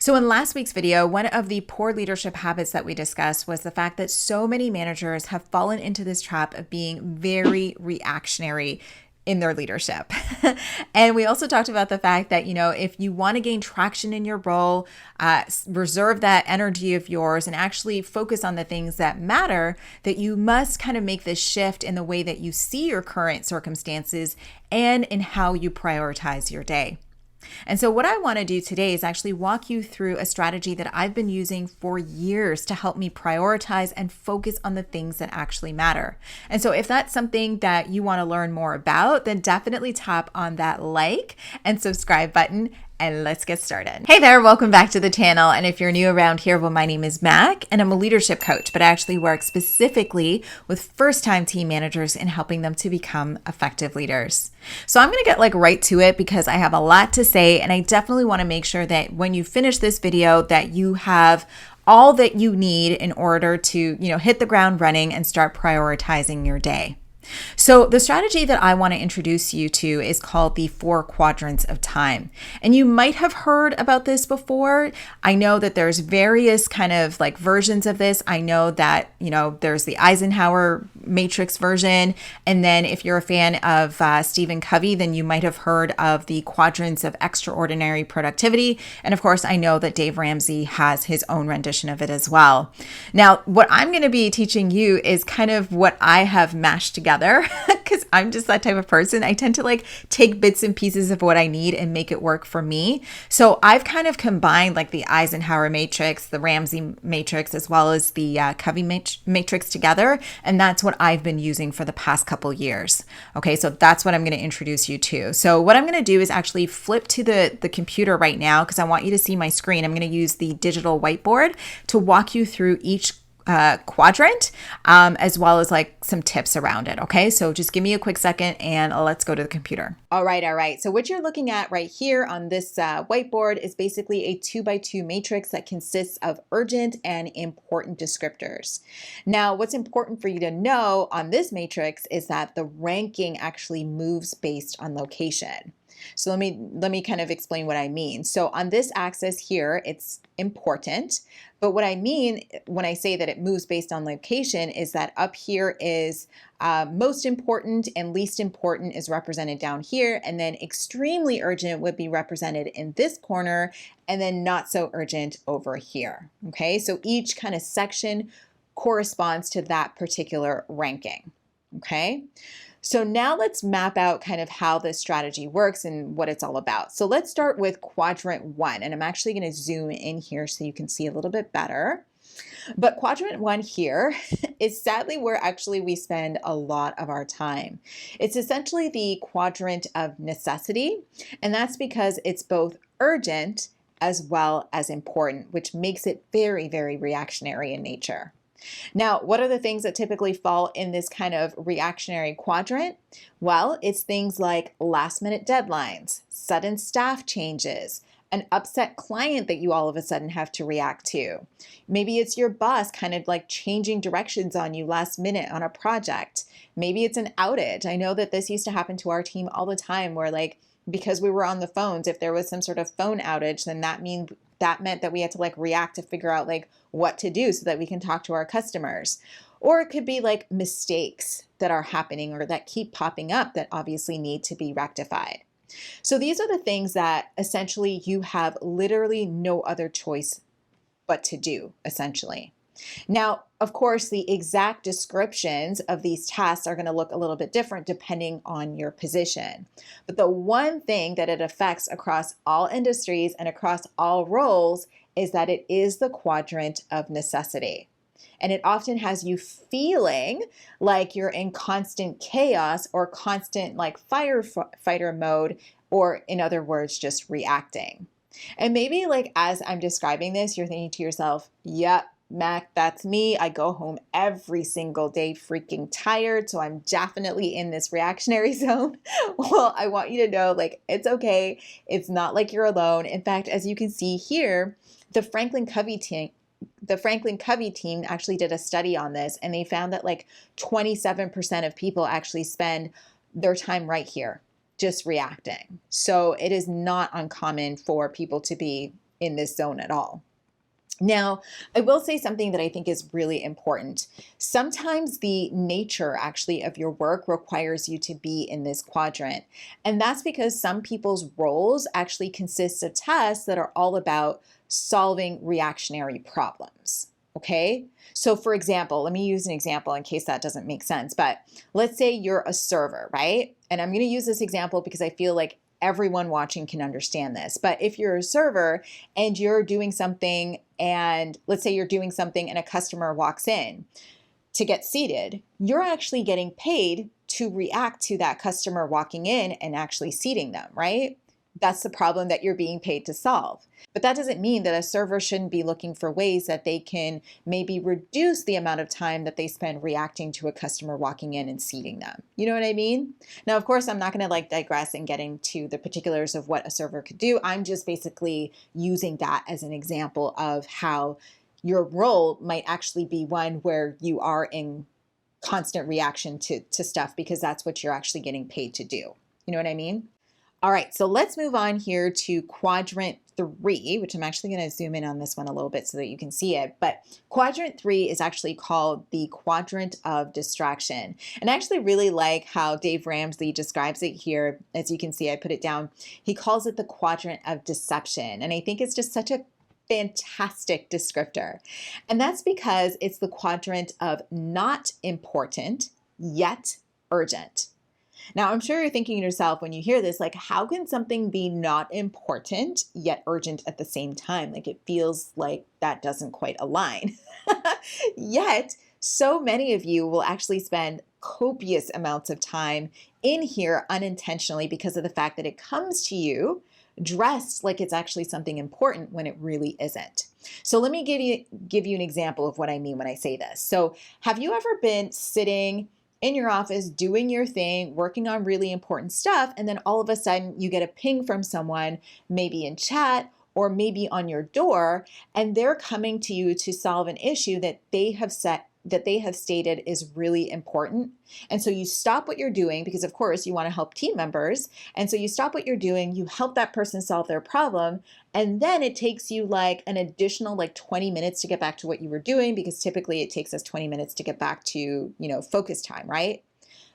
So in last week's video, one of the poor leadership habits that we discussed was the fact that so many managers have fallen into this trap of being very reactionary in their leadership. And we also talked about the fact that, if you want to gain traction in your role, reserve that energy of yours and actually focus on the things that matter, that you must kind of make this shift in the way that you see your current circumstances and in how you prioritize your day. And so what I want to do today is actually walk you through a strategy that I've been using for years to help me prioritize and focus on the things that actually matter. And so if that's something that you want to learn more about, then definitely tap on that like and subscribe button. And let's get started. Hey there, welcome back to the channel. And if you're new around here, well, my name is Mac and I'm a leadership coach, but I actually work specifically with first-time team managers in helping them to become effective leaders. So I'm gonna get right to it because I have a lot to say, and I definitely wanna make sure that when you finish this video that you have all that you need in order to, hit the ground running and start prioritizing your day. So the strategy that I want to introduce you to is called the 4 quadrants of time. And you might have heard about this before. I know that there's various kind of versions of this. I know that, there's the Eisenhower matrix version. And then if you're a fan of Stephen Covey, then you might have heard of the quadrants of extraordinary productivity. And of course, I know that Dave Ramsey has his own rendition of it as well. Now, what I'm going to be teaching you is kind of what I have mashed together because I'm just that type of person. I tend to take bits and pieces of what I need and make it work for me. So I've kind of combined the Eisenhower matrix, the Ramsey matrix, as well as the Covey matrix together. And that's what I've been using for the past couple years. Okay, so that's what I'm going to introduce you to. So what I'm going to do is actually flip to the computer right now because I want you to see my screen. I'm going to use the digital whiteboard to walk you through each quadrant, as well as some tips around it. Okay, so just give me a quick second and let's go to the computer. All right. So what you're looking at right here on this whiteboard is basically a 2x2 matrix that consists of urgent and important descriptors. Now, what's important for you to know on this matrix is that the ranking actually moves based on location. So let me kind of explain what I mean. So on this axis here, it's important. But what I mean when I say that it moves based on location is that up here is most important and least important is represented down here. And then extremely urgent would be represented in this corner and then not so urgent over here. Okay, so each kind of section corresponds to that particular ranking. Okay. So now let's map out kind of how this strategy works and what it's all about. So let's start with quadrant 1, and I'm actually going to zoom in here so you can see a little bit better. But quadrant 1 here is sadly where actually we spend a lot of our time. It's essentially the quadrant of necessity, and that's because it's both urgent as well as important, which makes it very, very reactionary in nature. Now, what are the things that typically fall in this kind of reactionary quadrant? Well, it's things like last minute deadlines, sudden staff changes, an upset client that you all of a sudden have to react to. Maybe it's your boss kind of changing directions on you last minute on a project. Maybe it's an outage. I know that this used to happen to our team all the time where because we were on the phones, if there was some sort of phone outage, then that meant that we had to react to figure out what to do so that we can talk to our customers. Or it could be mistakes that are happening or that keep popping up that obviously need to be rectified. So these are the things that essentially you have literally no other choice but to do, essentially. Now, of course, the exact descriptions of these tasks are going to look a little bit different depending on your position. But the one thing that it affects across all industries and across all roles is that it is the quadrant of necessity. And it often has you feeling like you're in constant chaos or constant firefighter mode, or in other words, just reacting. And maybe as I'm describing this, you're thinking to yourself, yep, Mac, that's me. I go home every single day freaking tired, so I'm definitely in this reactionary zone. Well, I want you to know, it's okay. It's not like you're alone. In fact, as you can see here, the Franklin Covey team actually did a study on this, and they found that 27% of people actually spend their time right here, just reacting. So it is not uncommon for people to be in this zone at all. Now, I will say something that I think is really important. Sometimes the nature actually of your work requires you to be in this quadrant. And that's because some people's roles actually consist of tasks that are all about solving reactionary problems. Okay. So for example, let me use an example in case that doesn't make sense, but let's say you're a server, right? And I'm going to use this example because I feel like everyone watching can understand this. But if you're a server and you're doing something, and let's say you're doing something and a customer walks in to get seated, you're actually getting paid to react to that customer walking in and actually seating them, right? That's the problem that you're being paid to solve. But that doesn't mean that a server shouldn't be looking for ways that they can maybe reduce the amount of time that they spend reacting to a customer walking in and seating them. You know what I mean? Now, of course, I'm not going to digress and get into the particulars of what a server could do. I'm just basically using that as an example of how your role might actually be one where you are in constant reaction to stuff because that's what you're actually getting paid to do. You know what I mean? All right, so let's move on here to quadrant 3, which I'm actually going to zoom in on this one a little bit so that you can see it. But quadrant 3 is actually called the quadrant of distraction. And I actually really like how Dave Ramsey describes it here. As you can see, I put it down. He calls it the quadrant of deception. And I think it's just such a fantastic descriptor. And that's because it's the quadrant of not important, yet urgent. Now, I'm sure you're thinking to yourself when you hear this, like, how can something be not important yet urgent at the same time? Like, it feels like that doesn't quite align. Yet, so many of you will actually spend copious amounts of time in here unintentionally because of the fact that it comes to you dressed like it's actually something important when it really isn't. So let me give you an example of what I mean when I say this. So have you ever been sitting in your office doing your thing, working on really important stuff, and then all of a sudden you get a ping from someone, maybe in chat or maybe on your door, and they're coming to you to solve an issue that they have stated is really important. And so you stop what you're doing because of course you want to help team members. And so you stop what you're doing, you help that person solve their problem. And then it takes you like an additional 20 minutes to get back to what you were doing because typically it takes us 20 minutes to get back to, focus time, right?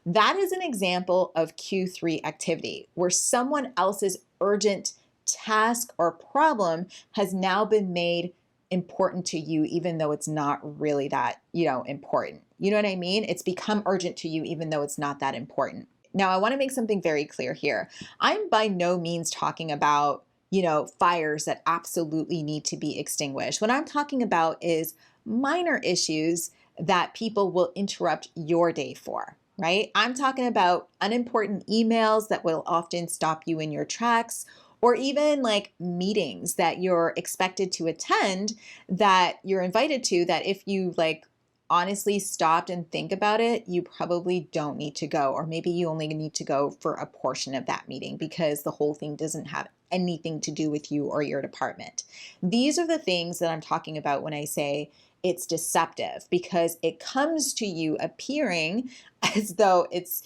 That is an example of Q3 activity where someone else's urgent task or problem has now been made important to you, even though it's not really that, important. You know what I mean? It's become urgent to you, even though it's not that important. Now, I want to make something very clear here. I'm by no means talking about, fires that absolutely need to be extinguished. What I'm talking about is minor issues that people will interrupt your day for, right? I'm talking about unimportant emails that will often stop you in your tracks, or even meetings that you're expected to attend that you're invited to that if you honestly stopped and think about it, you probably don't need to go. Or maybe you only need to go for a portion of that meeting because the whole thing doesn't have anything to do with you or your department. These are the things that I'm talking about when I say it's deceptive because it comes to you appearing as though it's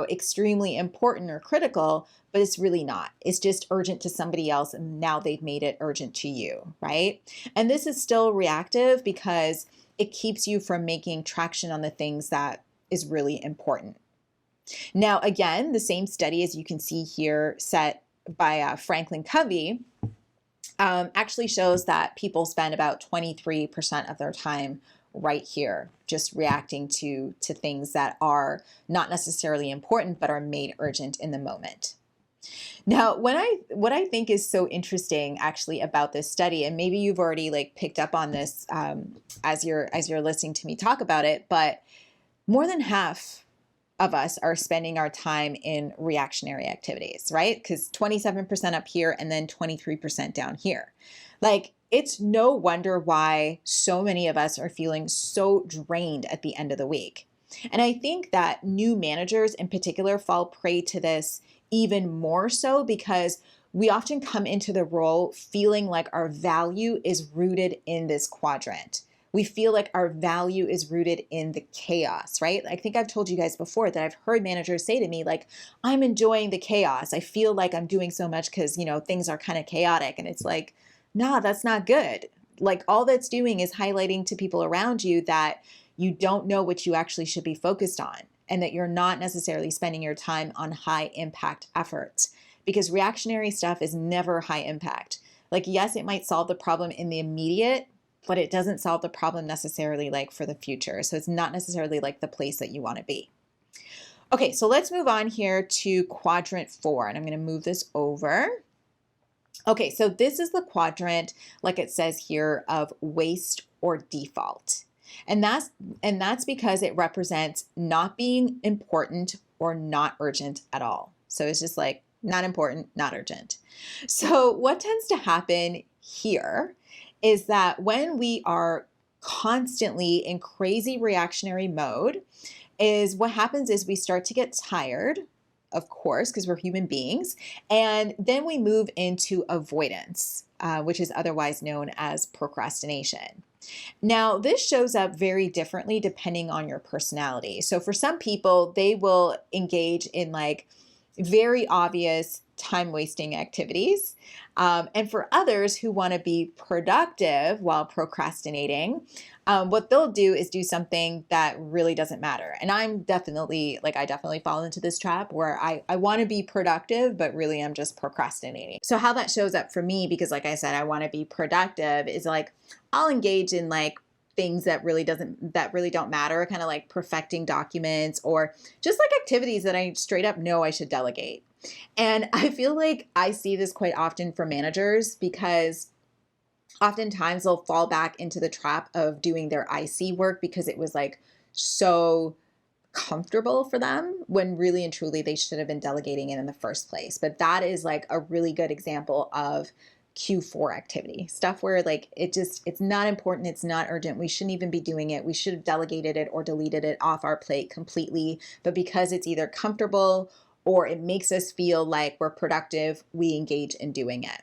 extremely important or critical, but it's really not. It's just urgent to somebody else and now they've made it urgent to you, right? And this is still reactive because it keeps you from making traction on the things that is really important. Now, again, the same study as you can see here set by Franklin Covey actually shows that people spend about 23% of their time right here, just reacting to things that are not necessarily important, but are made urgent in the moment. Now, what I think is so interesting actually about this study, and maybe you've already picked up on this as you're listening to me talk about it, but more than half of us are spending our time in reactionary activities, right? Because 27% up here and then 23% down here. It's no wonder why so many of us are feeling so drained at the end of the week. And I think that new managers in particular fall prey to this even more so because we often come into the role feeling like our value is rooted in this quadrant. We feel like our value is rooted in the chaos, right? I think I've told you guys before that I've heard managers say to me, I'm enjoying the chaos. I feel like I'm doing so much because, things are kind of chaotic. And it's Nah, that's not good. Like all that's doing is highlighting to people around you that you don't know what you actually should be focused on and that you're not necessarily spending your time on high impact efforts because reactionary stuff is never high impact. Like, yes, it might solve the problem in the immediate, but it doesn't solve the problem necessarily like for the future. So it's not necessarily like the place that you want to be. Okay, so let's move on here to quadrant 4, and I'm going to move this over. Okay, so this is the quadrant, like it says here, of waste or default. And that's because it represents not being important or not urgent at all. So it's just like not important, not urgent. So what tends to happen here is that when we are constantly in crazy reactionary mode, is what happens is we start to get tired, of course, because we're human beings, and then we move into avoidance, which is otherwise known as procrastination. Now, this shows up very differently depending on your personality. So for some people, they will engage in like very obvious time wasting activities. And for others who want to be productive while procrastinating, what they'll do is do something that really doesn't matter. And I definitely fall into this trap where I want to be productive, but really I'm just procrastinating. So how that shows up for me, because like I said, I want to be productive, is like I'll engage in like things that really don't matter, kind of like perfecting documents or just like activities that I straight up know I should delegate. And I feel like I see this quite often for managers because oftentimes they'll fall back into the trap of doing their IC work because it was like so comfortable for them when really and truly they should have been delegating it in the first place. But that is like a really good example of Q4 activity, stuff where like it's not important, it's not urgent, we shouldn't even be doing it, we should have delegated it or deleted it off our plate completely, but because it's either comfortable or it makes us feel like we're productive, we engage in doing it.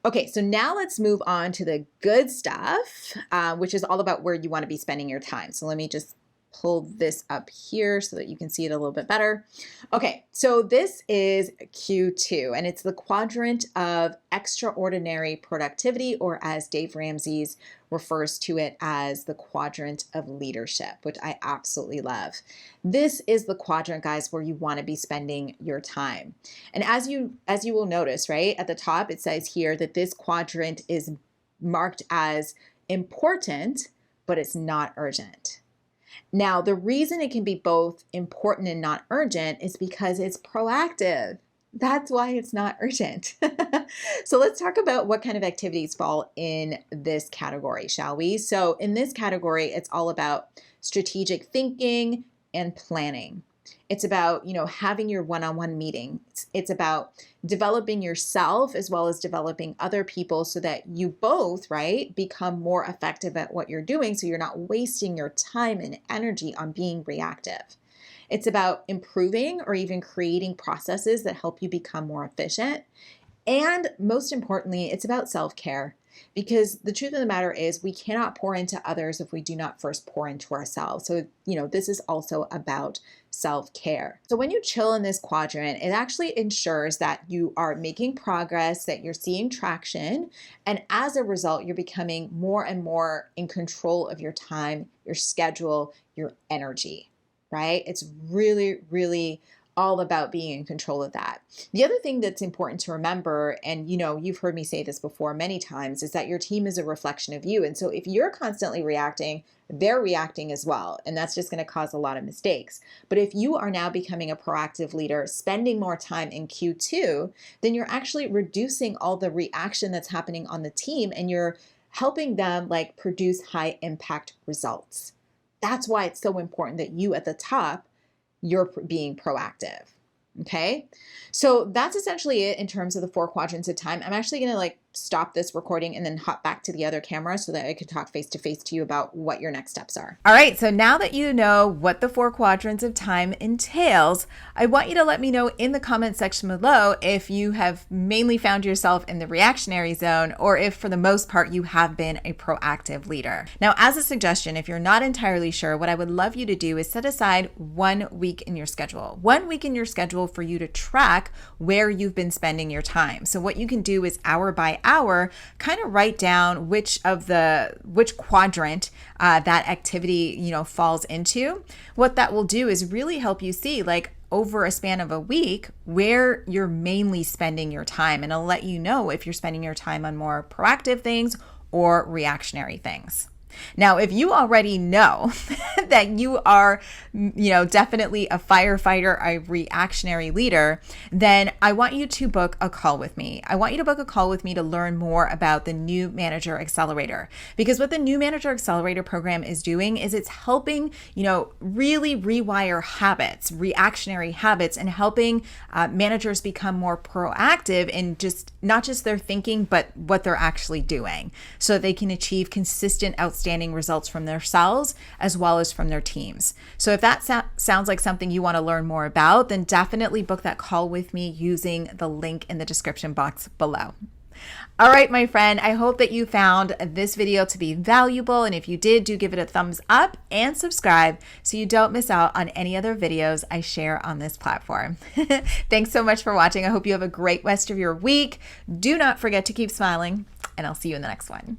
Okay, so now let's move on to the good stuff, which is all about where you want to be spending your time. So let me just pull this up here so that you can see it a little bit better. Okay, so this is Q2, and it's the quadrant of extraordinary productivity, or as Dave Ramsey refers to it as the quadrant of leadership, which I absolutely love. This is the quadrant, guys, where you want to be spending your time. And as you will notice, right, at the top, it says here that this quadrant is marked as important, but it's not urgent. Now, the reason it can be both important and not urgent is because it's proactive. That's why it's not urgent. So let's talk about what kind of activities fall in this category, shall we? So in this category, it's all about strategic thinking and planning. It's about, having your one-on-one meeting. It's about developing yourself as well as developing other people so that you both, right, become more effective at what you're doing so you're not wasting your time and energy on being reactive. It's about improving or even creating processes that help you become more efficient. And most importantly, it's about self-care. Because the truth of the matter is we cannot pour into others if we do not first pour into ourselves. So, this is also about self-care. So when you chill in this quadrant, it actually ensures that you are making progress, that you're seeing traction, and as a result, you're becoming more and more in control of your time, your schedule, your energy, right? It's really, really all about being in control of that. The other thing that's important to remember, and you've heard me say this before many times, is that your team is a reflection of you. And so if you're constantly reacting, they're reacting as well. And that's just going to cause a lot of mistakes. But if you are now becoming a proactive leader, spending more time in Q2, then you're actually reducing all the reaction that's happening on the team and you're helping them like produce high impact results. That's why it's so important that you at the top, you're being proactive. Okay. So that's essentially it in terms of the 4 quadrants of time. I'm actually going to stop this recording and then hop back to the other camera so that I could talk face to face to you about what your next steps are. All right. So now that you know what the 4 quadrants of time entails, I want you to let me know in the comment section below if you have mainly found yourself in the reactionary zone or if for the most part you have been a proactive leader. Now, as a suggestion, if you're not entirely sure, what I would love you to do is set aside 1 week in your schedule. 1 week in your schedule for you to track where you've been spending your time. So what you can do is hour by hour, kind of write down which quadrant that activity, falls into. What that will do is really help you see, like, over a span of a week, where you're mainly spending your time. And it'll let you know if you're spending your time on more proactive things or reactionary things. Now, if you already know that you are, definitely a firefighter, a reactionary leader, then I want you to book a call with me. I want you to book a call with me to learn more about the New Manager Accelerator. Because what the New Manager Accelerator program is doing is it's helping, really rewire habits, reactionary habits, and helping managers become more proactive in not just their thinking, but what they're actually doing, so that they can achieve consistent, outstanding results from themselves as well as from their teams. So if that sounds like something you want to learn more about, then definitely book that call with me using the link in the description box below. All right, my friend, I hope that you found this video to be valuable. And if you did, do give it a thumbs up and subscribe so you don't miss out on any other videos I share on this platform. Thanks so much for watching. I hope you have a great rest of your week. Do not forget to keep smiling, and I'll see you in the next one.